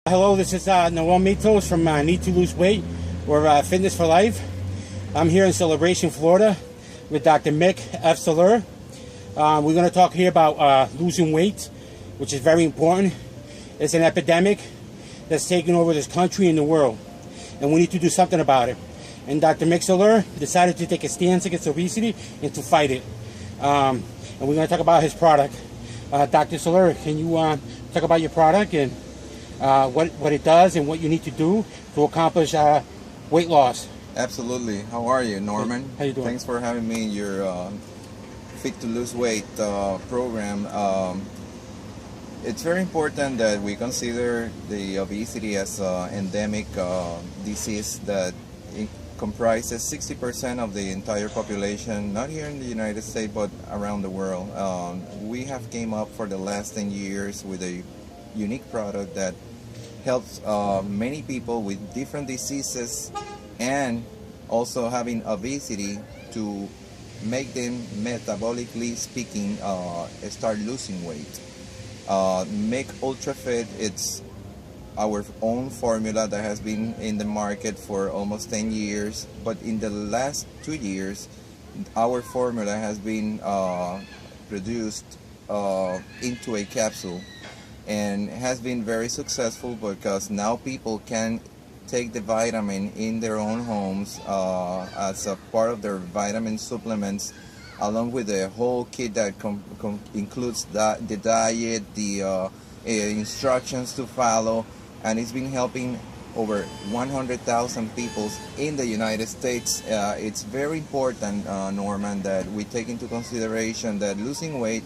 Hello, this is Noel Matos from Need to Lose Weight. We're Fitness for Life. I'm here in Celebration, Florida with Dr. Mick F. Soler. We're going to talk here about losing weight, which is very important. It's an epidemic that's taking over this country and the world, and we need to do something about it. And Dr. Mick Soler decided to take a stance against obesity and to fight it. And we're going to talk about his product. Dr. Soler, can you talk about your product and what it does and what you need to do to accomplish weight loss? Absolutely. How are you, Norman? How you doing? Thanks for having me in your Fit to Lose Weight program. It's very important that we consider the obesity as an endemic disease that comprises 60% of the entire population, not here in the United States, but around the world. We have came up for the last 10 years with a unique product that helps many people with different diseases and also having obesity to make them, metabolically speaking, start losing weight. Make UltraFit, it's our own formula that has been in the market for almost 10 years, but in the last 2 years our formula has been produced into a capsule, and has been very successful because now people can take the vitamin in their own homes as a part of their vitamin supplements, along with the whole kit that includes the diet, the instructions to follow, and it's been helping over 100,000 people in the United States. It's very important, Norman, that we take into consideration that losing weight,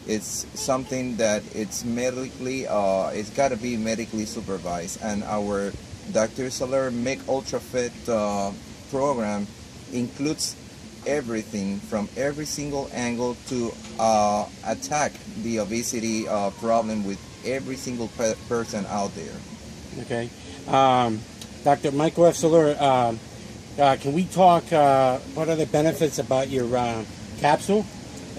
it's something that it's medically, it's got to be medically supervised, and our Dr. Soler Make UltraFit program includes everything from every single angle to attack the obesity problem with every single person out there. Okay. Dr. Michael F. Soler, can we talk, what are the benefits about your capsule?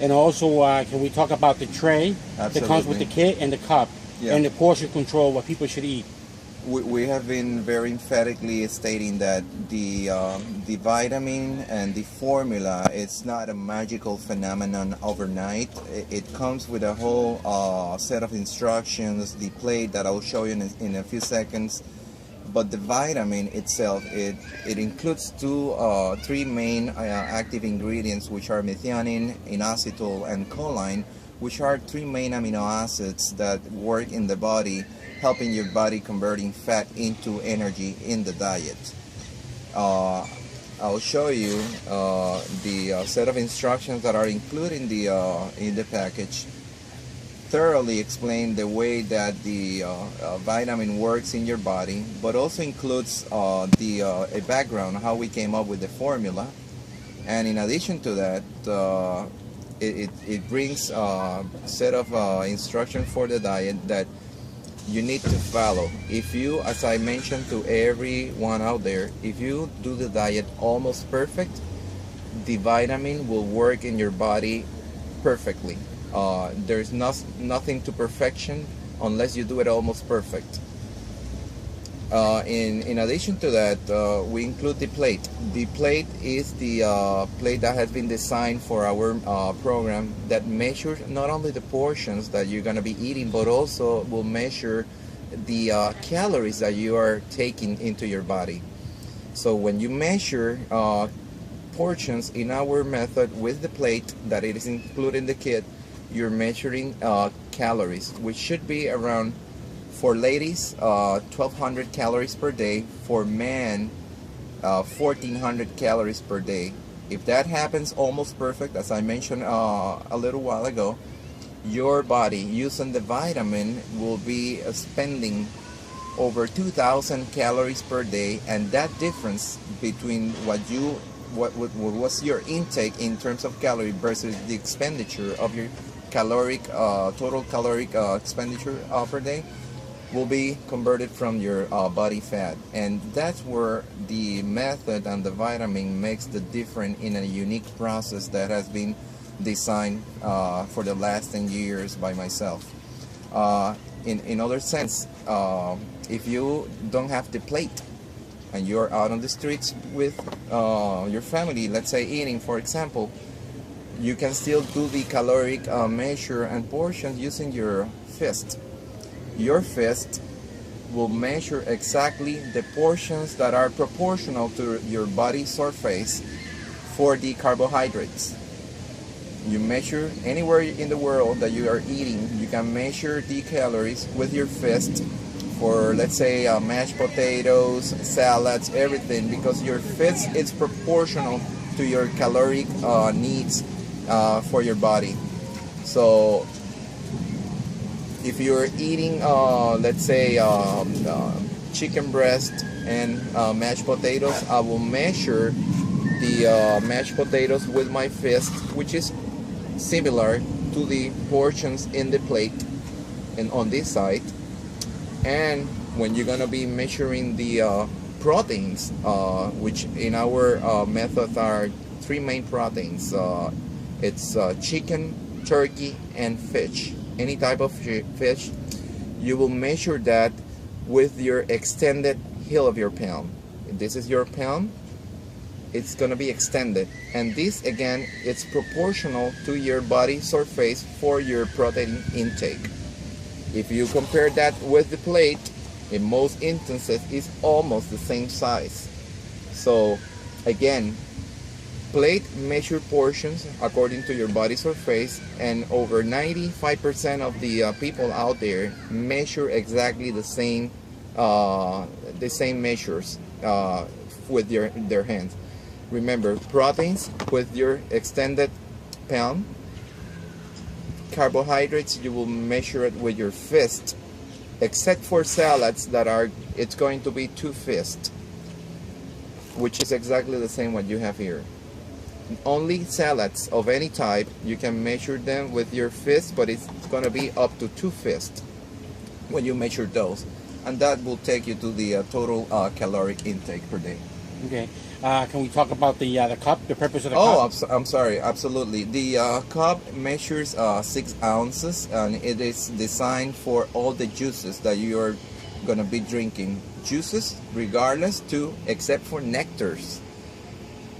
And also, can we talk about the tray that comes with the kit and the cup, and the portion control, what people should eat? We have been very emphatically stating that the vitamin and the formula, it's not a magical phenomenon overnight. It comes with a whole set of instructions, the plate that I'll show you in a few seconds. But the vitamin itself, it includes three main active ingredients, which are methionine, inositol, and choline, which are three main amino acids that work in the body, helping your body converting fat into energy in the diet. I'll show you the set of instructions that are included in the package. Thoroughly explain the way that the vitamin works in your body, but also includes a background, how we came up with the formula. And in addition to that, it brings a set of instructions for the diet that you need to follow. If you, as I mentioned to everyone out there, if you do the diet almost perfect, the vitamin will work in your body perfectly. There's nothing to perfection unless you do it almost perfect. In addition to that, we include the plate. The plate is the plate that has been designed for our program, that measures not only the portions that you're going to be eating, but also will measure the calories that you are taking into your body. So when you measure portions in our method with the plate that it is included in the kit, you're measuring calories, which should be around, for ladies, 1,200 calories per day. For men, 1,400 calories per day. If that happens almost perfect, as I mentioned a little while ago, your body, using the vitamin, will be spending over 2,000 calories per day, and that difference between what was your intake in terms of calorie versus the expenditure of your caloric total caloric expenditure per day will be converted from your body fat, and that's where the method and the vitamin makes the difference in a unique process that has been designed for the last 10 years by myself. in other sense, if you don't have the plate and you're out on the streets with your family, let's say eating, for example, you can still do the caloric measure and portions using your fist. Your fist will measure exactly the portions that are proportional to your body surface for the carbohydrates. You measure anywhere in the world that you are eating, you can measure the calories with your fist for, let's say, mashed potatoes, salads, everything, because your fist is proportional to your caloric needs for your body. So if you're eating, let's say, chicken breast and mashed potatoes, I will measure the mashed potatoes with my fist, which is similar to the portions in the plate and on this side. And when you're gonna be measuring the proteins, which in our method are three main proteins, it's chicken, turkey, and fish. Any type of fish, you will measure that with your extended heel of your palm. This is your palm, it's gonna be extended, and this again, it's proportional to your body surface for your protein intake. If you compare that with the plate, in most instances it's almost the same size. So again, plate measure portions according to your body surface, and over 95% of the people out there measure exactly the same measures with their hands. Remember, proteins with your extended palm, carbohydrates you will measure it with your fist, except for salads that are, it's going to be two fists, which is exactly the same what you have here. Only salads of any type, you can measure them with your fist, but it's going to be up to two fists when you measure those, and that will take you to the total caloric intake per day. Okay. Can we talk about the cup, the purpose of the cup? cup? I'm sorry, absolutely. The cup measures 6 ounces, and it is designed for all the juices that you are going to be drinking. Juices, regardless to, except for nectars.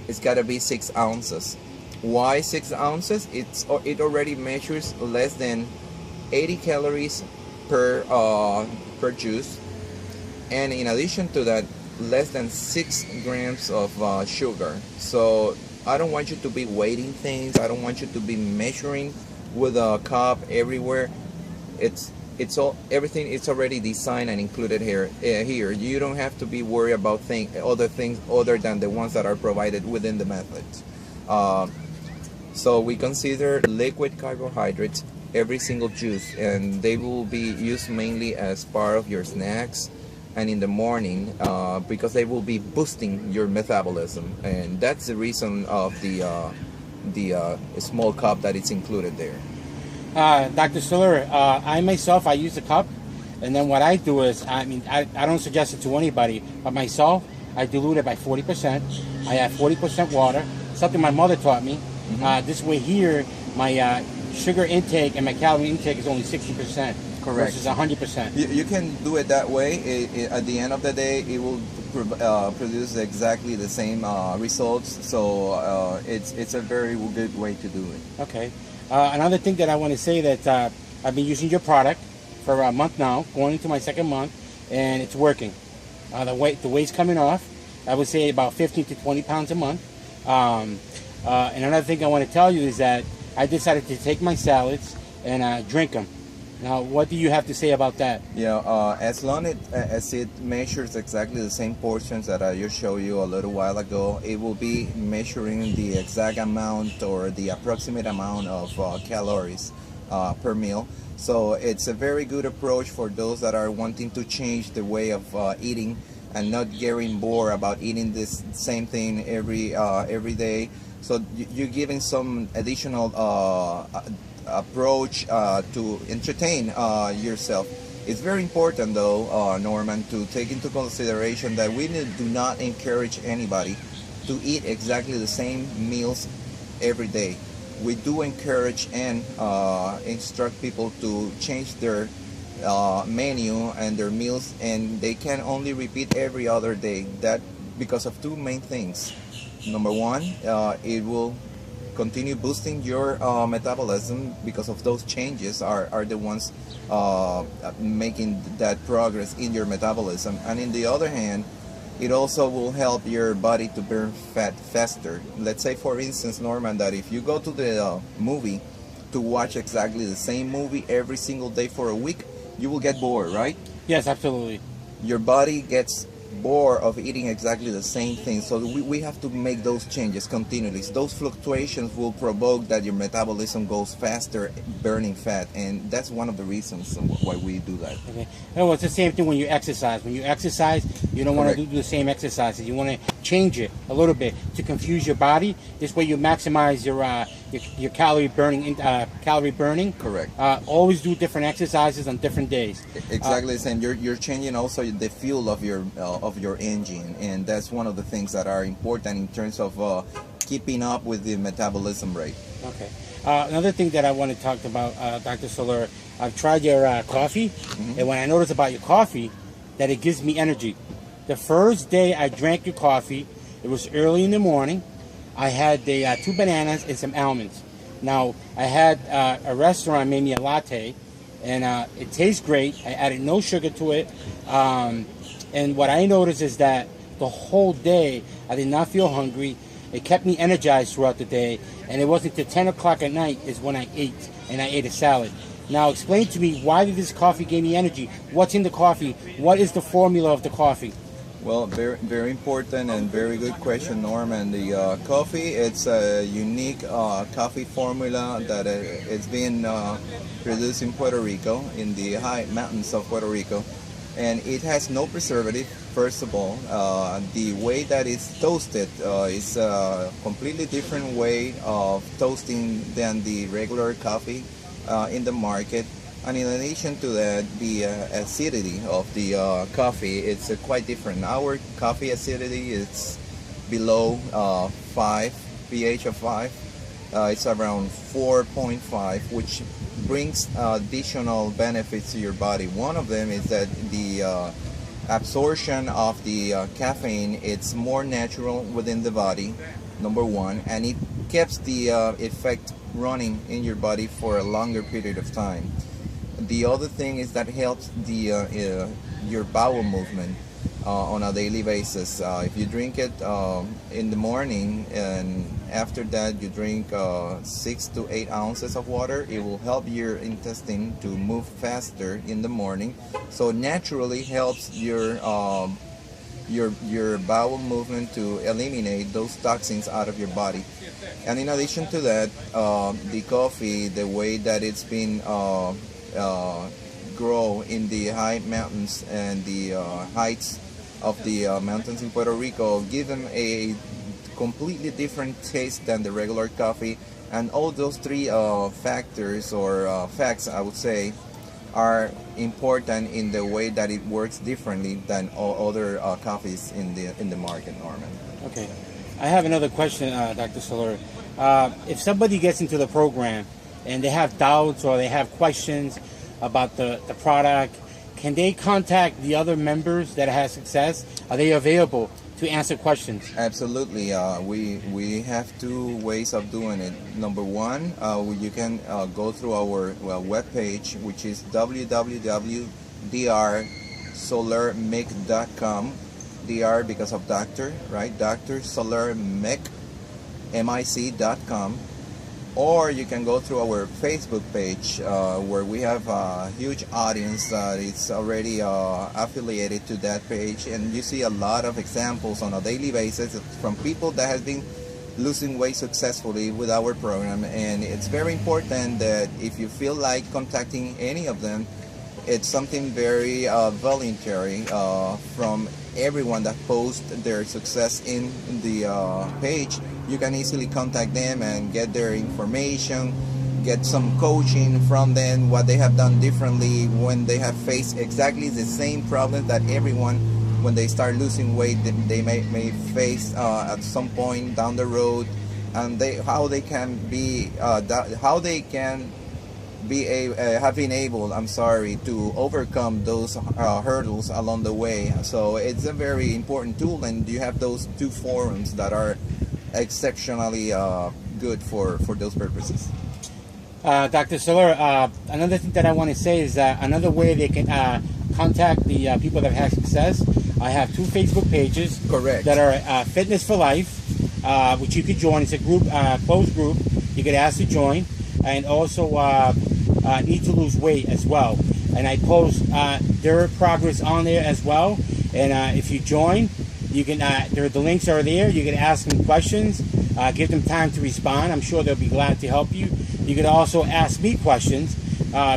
It's got to be 6 ounces. Why 6 ounces? It already measures less than 80 calories per juice, and in addition to that, less than 6 grams of sugar. So I don't want you to be weighing things. I don't want you to be measuring with a cup everywhere. Everything is already designed and included here. You don't have to be worried about other things other than the ones that are provided within the method. So we consider liquid carbohydrates every single juice, and they will be used mainly as part of your snacks and in the morning, because they will be boosting your metabolism, and that's the reason of the small cup that is included there. Dr. Stiller, I myself, I use the cup, and then what I do is, I don't suggest it to anybody, but myself, I dilute it by 40%. I add 40% water, something my mother taught me. This way here, my sugar intake and my calorie intake is only 60%. Correct. Versus 100%. You can do it that way. At the end of the day, it will produce exactly the same results. So it's a very good way to do it. Okay. Another thing that I want to say that I've been using your product for a month now, going into my second month, and it's working. The weight's coming off. I would say about 15 to 20 pounds a month. And another thing I want to tell you is that I decided to take my salads and drink them. Now, what do you have to say about that? Yeah, as long as it measures exactly the same portions that I just showed you a little while ago, it will be measuring the exact amount or the approximate amount of calories per meal. So it's a very good approach for those that are wanting to change the way of eating and not getting bored about eating this same thing every day. So you're giving some additional approach to entertain yourself. It's very important though, Norman, to take into consideration that we do not encourage anybody to eat exactly the same meals every day. We do encourage and instruct people to change their menu and their meals, and they can only repeat every other day. That because of two main things. Number one, it will continue boosting your metabolism because of those changes are the ones making that progress in your metabolism. And in the other hand, it also will help your body to burn fat faster. Let's say, for instance, Norman, that if you go to the movie to watch exactly the same movie every single day for a week, you will get bored, right? Yes, absolutely. Your body gets bored of eating exactly the same thing, so we have to make those changes continually. Those fluctuations will provoke that your metabolism goes faster, burning fat, and that's one of the reasons why we do that. Okay. Oh, it's the same thing when you exercise. When you exercise, you don't want to Correct. do the same exercises. You want to change it a little bit to confuse your body. This way, you maximize your calorie burning. Correct. Always do different exercises on different days. Exactly the same. You're changing also the fuel of your engine, and that's one of the things that are important in terms of keeping up with the metabolism rate. Okay. Another thing that I want to talk about, Dr. Soler, I've tried your coffee, and when I noticed about your coffee, that it gives me energy. The first day I drank your coffee, it was early in the morning. I had the 2 bananas and some almonds. Now, I had a restaurant made me a latte, and it tastes great. I added no sugar to it. And what I noticed is that the whole day, I did not feel hungry. It kept me energized throughout the day. And it wasn't until 10 o'clock at night is when I ate, and I ate a salad. Now, explain to me, why did this coffee give me energy? What's in the coffee? What is the formula of the coffee? Well, very, very important and very good question, Norman. The coffee, it's a unique coffee formula that it's been produced in Puerto Rico, in the high mountains of Puerto Rico. And it has no preservative, first of all. The way that it's toasted is a completely different way of toasting than the regular coffee in the market. And in addition to that, the acidity of the coffee, it's quite different. Our coffee acidity is below 5, pH of 5. It's around 4.5, which brings additional benefits to your body. One of them is that the absorption of the caffeine, it's more natural within the body, number one, and it keeps the effect running in your body for a longer period of time. The other thing is that helps the your bowel movement on a daily basis. If you drink it in the morning, and after that you drink 6 to 8 ounces of water, it will help your intestine to move faster in the morning. So naturally helps your bowel movement to eliminate those toxins out of your body. And in addition to that, the coffee, the way that it's been grow in the high mountains and the heights of the mountains in Puerto Rico, give them a completely different taste than the regular coffee. And all those three factors or facts, I would say, are important in the way that it works differently than all other coffees in the market, Norman. Okay. I have another question, Dr. Soler. If somebody gets into the program and they have doubts or they have questions about the product, can they contact the other members that have success? Are they available to answer questions? Absolutely. We have two ways of doing it. Number one, you can go through our webpage, which is www.drsolermic.com. DR because of doctor, right? drsolermic.com. Or you can go through our Facebook page where we have a huge audience that is already affiliated to that page, and you see a lot of examples on a daily basis from people that have been losing weight successfully with our program. And it's very important that if you feel like contacting any of them, it's something very voluntary from everyone that posts their success in the page. You can easily contact them and get their information, get some coaching from them, what they have done differently when they have faced exactly the same problems that everyone, when they start losing weight, they may face at some point down the road, and how they can have been able, I'm sorry, to overcome those hurdles along the way. So it's a very important tool, and you have those two forums that are exceptionally good for those purposes. Dr. Soler, another thing that I want to say is that another way they can contact the people that have had success. I have 2 Facebook pages. Correct. That are Fitness for Life, which you could join. It's a group, closed group. You could ask to join, and also Need to Lose Weight as well. And I post their progress on there as well. And if you join, you can. The links are there. You can ask them questions. Give them time to respond. I'm sure they'll be glad to help you. You can also ask me questions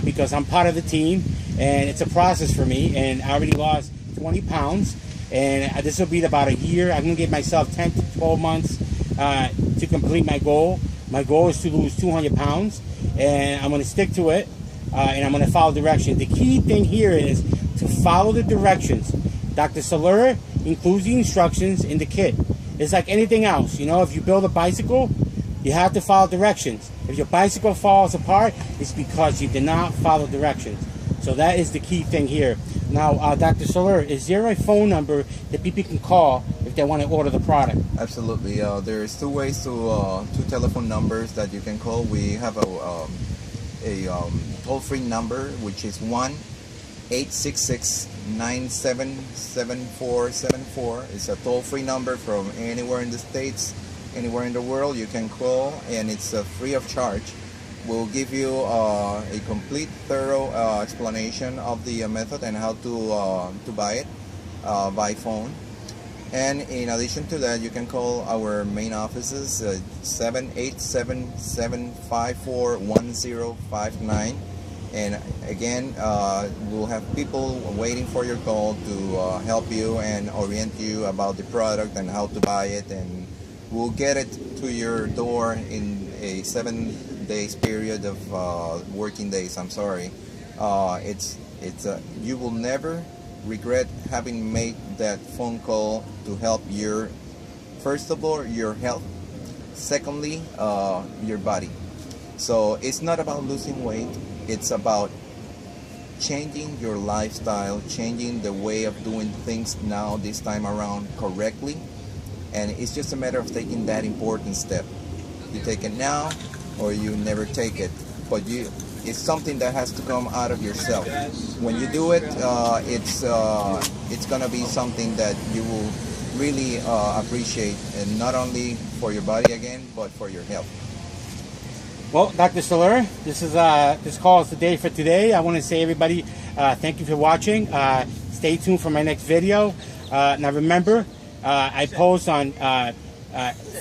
because I'm part of the team, and it's a process for me. And I already lost 20 pounds, and this will be about a year. I'm going to give myself 10 to 12 months to complete my goal. My goal is to lose 200 pounds, and I'm going to stick to it, and I'm going to follow directions. The key thing here is to follow the directions. Dr. Soler includes the instructions in the kit. It's like anything else. You know, if you build a bicycle, you have to follow directions. If your bicycle falls apart, it's because you did not follow directions. So that is the key thing here. Now, Dr. Soler, is there a phone number that people can call if they want to order the product? Absolutely. There's 2 ways to 2 telephone numbers that you can call. We have a toll-free number, which is 1-866-977474. It's a toll-free number from anywhere in the States, anywhere in the world. You can call, and it's free of charge. We'll give you a complete, thorough explanation of the method and how to buy it by phone. And in addition to that, you can call our main offices, 787-754-1059. And again, we'll have people waiting for your call to help you and orient you about the product and how to buy it. And we'll get it to your door in a 7 days period of working days. I'm sorry. You will never regret having made that phone call to help first of all, your health. Secondly, your body. So it's not about losing weight. It's about changing your lifestyle, changing the way of doing things now, this time around, correctly. And it's just a matter of taking that important step. You take it now, or you never take it. But it's something that has to come out of yourself. When you do it, it's gonna be something that you will really appreciate, and not only for your body again, but for your health. Well, Dr. Soler, this call is the day for today. I want to say, everybody, thank you for watching. Stay tuned for my next video. Now remember, I post on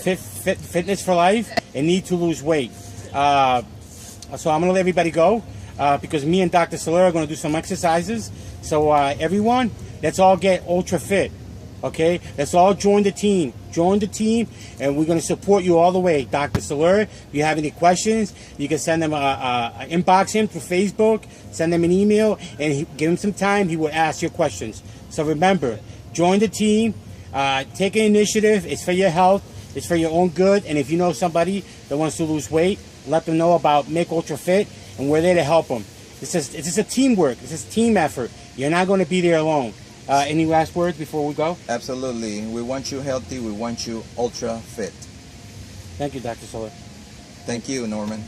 Fitness for Life and Need to Lose Weight. So I'm going to let everybody go because me and Dr. Soler are going to do some exercises. So everyone, let's all get UltraFit. Okay, let's all join the team. Join the team, and we're going to support you all the way. Dr. Soler, if you have any questions, you can send them inbox him through Facebook, send him an email, and give him some time. He will ask your questions. So remember, join the team. Take an initiative. It's for your health. It's for your own good. And if you know somebody that wants to lose weight, let them know about Make UltraFit, and we're there to help them. It's just a teamwork. It's just a team effort. You're not going to be there alone. Any last words before we go? Absolutely. We want you healthy. We want you ultra fit. Thank you, Dr. Soler. Thank you, Norman.